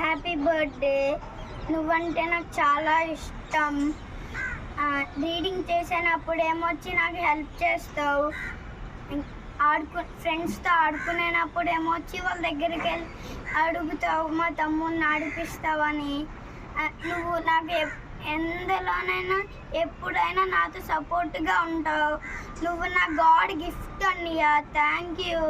Happy birthday. నువ్వంటే నాకు చాలా ఇష్టం. రీడింగ్ చేసినప్పుడు ఏమొచ్చి నాకు హెల్ప్ చేస్తావు. ఫ్రెండ్స్తో ఆడుకునేటప్పుడు ఏమొచ్చి వాళ్ళ దగ్గరికి వెళ్ళి అడుగుతావు మా తమ్ముడిని ఆడిపిస్తావని. నువ్వు నాకు ఎందులోనైనా ఎప్పుడైనా నాతో సపోర్ట్గా ఉంటావు. నువ్వు నా గాడ్ గిఫ్ట్ అన్నయ్య. Thank you.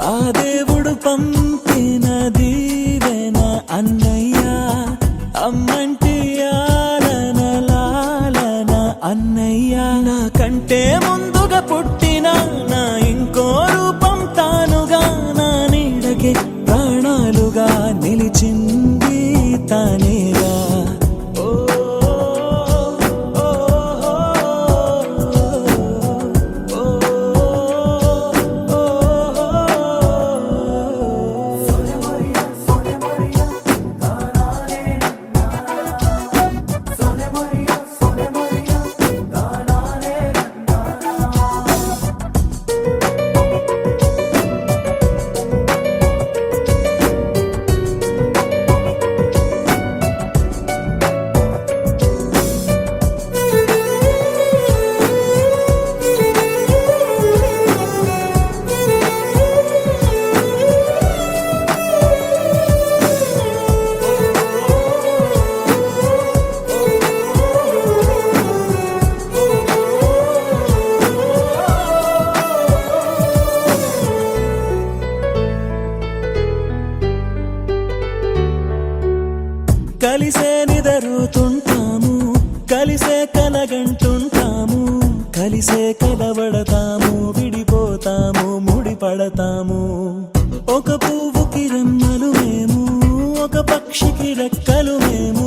ఆ దేవుడు పంపిన దీవెన అన్నయ్య, అమ్మంటి ఆలన లాలన అన్నయ్య. నాకంటే ముందుగా పుట్టిన నా ఇంకో రూపం తానుగా, నా నీడకే ప్రాణాలుగా నిలిచింది తానేగా. కలిసే నిదరుతుంటాము, కలిసే కలగంటుంటాము, కలిసే కలవడతాము, విడిపోతాము, ముడిపడతాము. ఒక పువ్వుకి రెమ్మలు మేము, ఒక పక్షికి రెక్కలు మేము,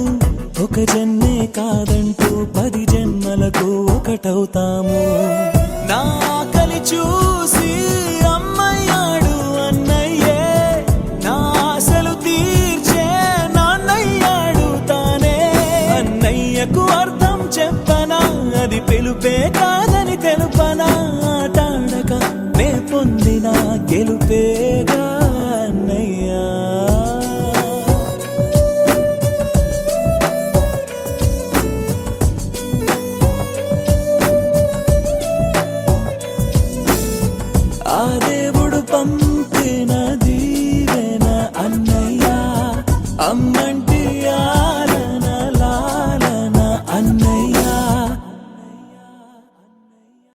ఒక జన్మే కాదంటూ 10 జన్మలకు ఒకటవుతాము. నా కలి చూసి అమ్మయ్యాడు అన్నయ్యే, నా ఆశలు తీర్చే నాన్నయ్యాడు తానే. అన్నయ్యకు అర్థం చెప్పనా, అది పిలుపే కాదని తెలుపనా. ఆటాడక నే పొందిన గెలుపేగా అన్నయ్యా. ఆ దేవుడు పంపిన దీవెన అన్నయ్య, అమ్మంటి